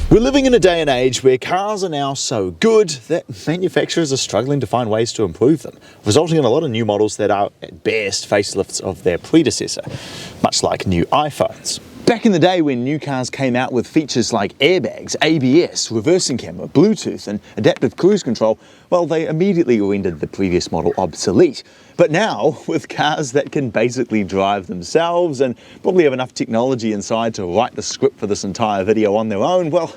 We're living in a day and age where cars are now so good that manufacturers are struggling to find ways to improve them, resulting in a lot of new models that are at best facelifts of their predecessor, much like new iPhones. Back in the day when new cars came out with features like airbags, ABS, reversing camera, Bluetooth and adaptive cruise control, well, they immediately rendered the previous model obsolete. But now, with cars that can basically drive themselves and probably have enough technology inside to write the script for this entire video on their own, well,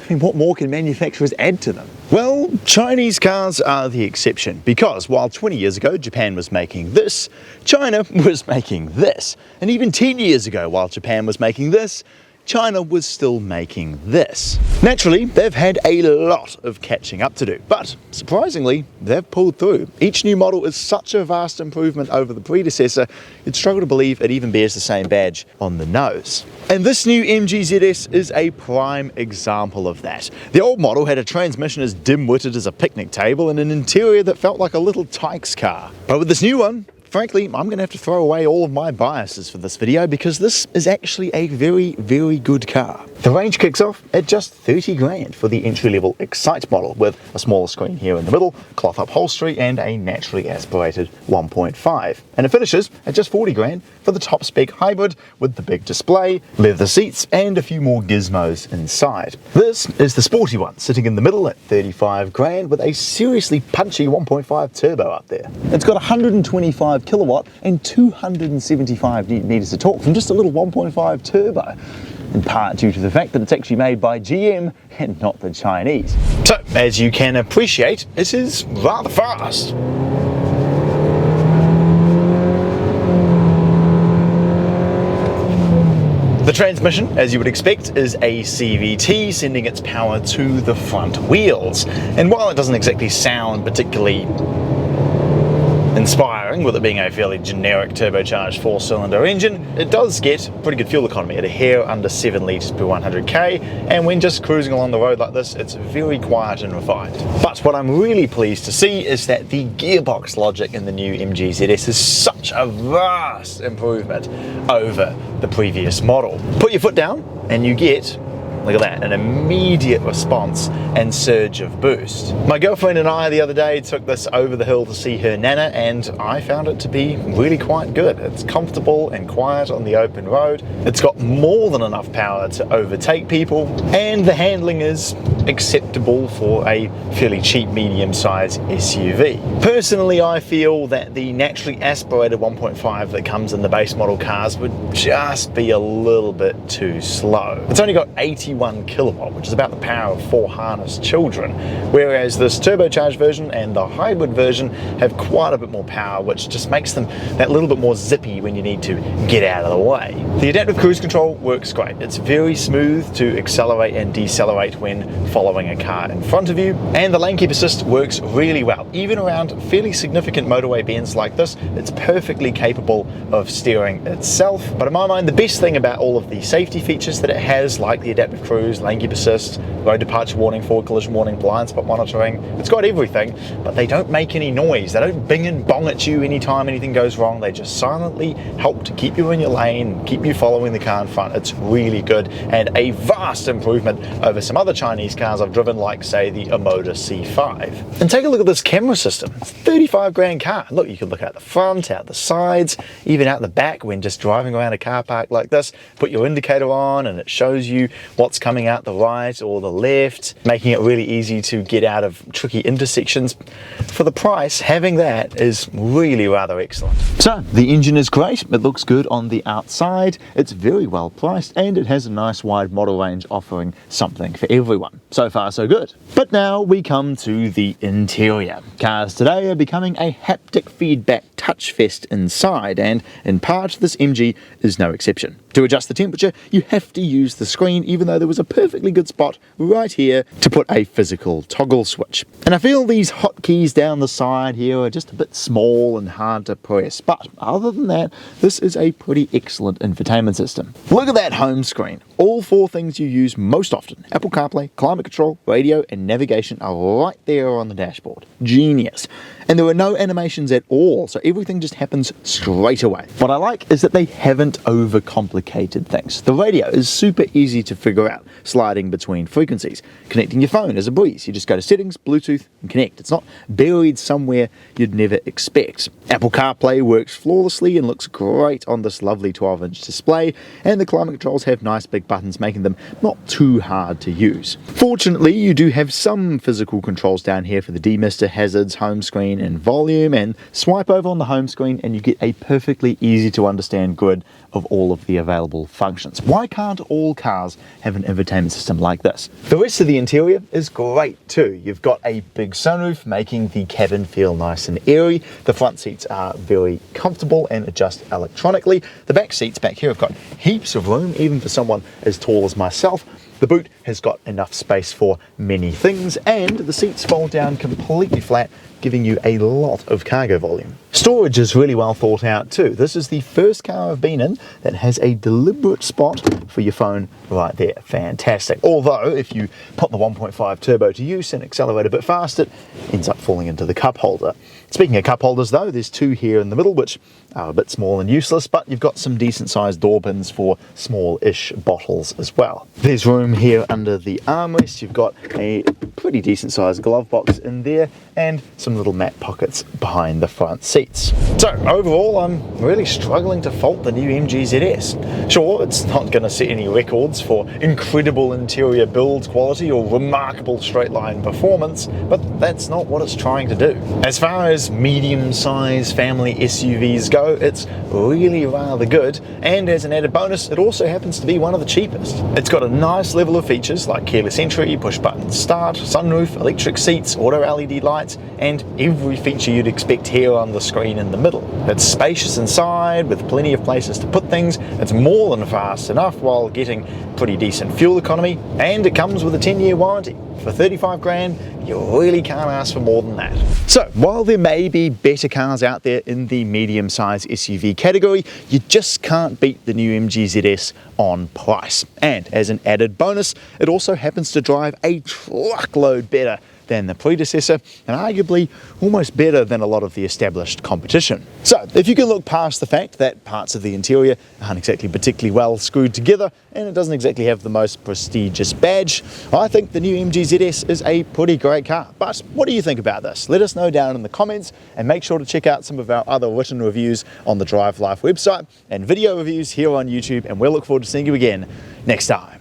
I mean, what more can manufacturers add to them? Well, Chinese cars are the exception, because while 20 years ago Japan was making this, China was making this. And even 10 years ago, while Japan was making this, China was still making this. Naturally, they've had a lot of catching up to do, but surprisingly, they've pulled through. Each new model is such a vast improvement over the predecessor, you'd struggle to believe it even bears the same badge on the nose. And this new MG ZS is a prime example of that. The old model had a transmission as dim-witted as a picnic table and an interior that felt like a little Tykes car. But with this new one, frankly, I'm going to have to throw away all of my biases for this video because this is actually a very, very good car. The range kicks off at just 30 grand for the entry-level Excite model with a smaller screen here in the middle, cloth upholstery and a naturally aspirated 1.5. And it finishes at just 40 grand for the top spec hybrid with the big display, leather seats and a few more gizmos inside. This is the sporty one, sitting in the middle at 35 grand with a seriously punchy 1.5 turbo up there. It's got 125 kilowatt and 275 newton meters of torque from just a little 1.5 turbo, in part due to the fact that it's actually made by GM and not the Chinese. So, as you can appreciate, it is rather fast. The transmission, as you would expect, is a CVT, sending its power to the front wheels. And while it doesn't exactly sound particularly inspiring, with it being a fairly generic turbocharged 4-cylinder engine, it does get pretty good fuel economy at a hair under 7 litres per 100k, and when just cruising along the road like this, it's very quiet and refined. But what I'm really pleased to see is that the gearbox logic in the new MG ZS is such a vast improvement over the previous model. Put your foot down and you get, look at that, an immediate response and surge of boost. My girlfriend and I the other day took this over the hill to see her nana, and I found it to be really quite good. It's comfortable and quiet on the open road. It's got more than enough power to overtake people, and the handling is acceptable for a fairly cheap medium-sized SUV. Personally, I feel that the naturally aspirated 1.5 that comes in the base model cars would just be a little bit too slow. It's only got 81 kilowatt, which is about the power of 4 harnessed children, whereas this turbocharged version and the hybrid version have quite a bit more power, which just makes them that little bit more zippy when you need to get out of the way. The adaptive cruise control works great. It's very smooth to accelerate and decelerate when following a car in front of you, and the lane keep assist works really well. Even around fairly significant motorway bends like this, it's perfectly capable of steering itself. But in my mind, the best thing about all of the safety features that it has, like the adaptive cruise, lane keep assist, road departure warning, forward collision warning, blind spot monitoring, it's got everything, but they don't make any noise. They don't bing and bong at you anytime anything goes wrong. They just silently help to keep you in your lane, keep you following the car in front. It's really good, and a vast improvement over some other Chinese cars I've driven, like say the Omoda C5. And take a look at this camera system. It's a 35 grand car. Look, you can look out the front, out the sides, even out the back when just driving around a car park like this. Put your indicator on and it shows you what's coming out the right or the left, making it really easy to get out of tricky intersections. For the price, having that is really rather excellent. So the engine is great, it looks good on the outside, it's very well priced, and it has a nice wide model range offering something for everyone. So far so good. But now we come to the interior. Cars today are becoming a haptic feedback touch fest inside, and in part this MG is no exception. To adjust the temperature, you have to use the screen, even though there was a perfectly good spot right here to put a physical toggle switch. And I feel these hotkeys down the side here are just a bit small and hard to press, but other than that, this is a pretty excellent infotainment system. Look at that home screen. all 4 things you use most often, Apple CarPlay, climate control, radio and navigation, are right there on the dashboard. Genius. And there are no animations at all, so everything just happens straight away. What I like is that they haven't overcomplicated things. The radio is super easy to figure out, sliding between frequencies. Connecting your phone is a breeze. You just go to settings, Bluetooth and connect. It's not buried somewhere you'd never expect. Apple CarPlay works flawlessly and looks great on this lovely 12-inch display, and the climate controls have nice big buttons, making them not too hard to use. Fortunately, you do have some physical controls down here for the demister, hazards, home screen and volume, and swipe over on the home screen and you get a perfectly easy to understand grid of all of the available functions. Why can't all cars have an infotainment system like this? The rest of the interior is great too. You've got a big sunroof making the cabin feel nice and airy. The front seats are very comfortable and adjust electronically. The back seats back here have got heaps of room, even for someone as tall as myself. The boot has got enough space for many things, and the seats fold down completely flat, giving you a lot of cargo volume. Storage is really well thought out too. This is the first car I've been in that has a deliberate spot for your phone right there. Fantastic. Although if you put the 1.5 turbo to use and accelerate a bit fast, it ends up falling into the cup holder. Speaking of cup holders though, there's 2 here in the middle which are a bit small and useless, but you've got some decent sized door pins for small-ish bottles as well. There's room here under the armrest. You've got a pretty decent sized glove box in there and some little mat pockets behind the front seats. So overall, I'm really struggling to fault the new MG ZS. Sure, it's not going to set any records for incredible interior build quality or remarkable straight line performance, but that's not what it's trying to do. As far as medium-sized family SUVs go, it's really rather good, and as an added bonus, it also happens to be one of the cheapest. It's got a nice level of features like keyless entry, push button start, sunroof, electric seats, auto LED lights, and every feature you'd expect here on the screen in the middle. It's spacious inside with plenty of places to put things. It's more than fast enough while getting pretty decent fuel economy, and it comes with a 10-year warranty. For 35 grand, you really can't ask for more than that. So while there may be better cars out there in the medium-sized SUV category, you just can't beat the new MG ZS on price. And as an added bonus, it also happens to drive a truckload better than the predecessor, and arguably almost better than a lot of the established competition. So if you can look past the fact that parts of the interior aren't exactly particularly well screwed together and it doesn't exactly have the most prestigious badge, I think the new MG ZS is a pretty great car. But what do you think about this? Let us know down in the comments, and make sure to check out some of our other written reviews on the DriveLife website and video reviews here on YouTube, and we'll look forward to seeing you again next time.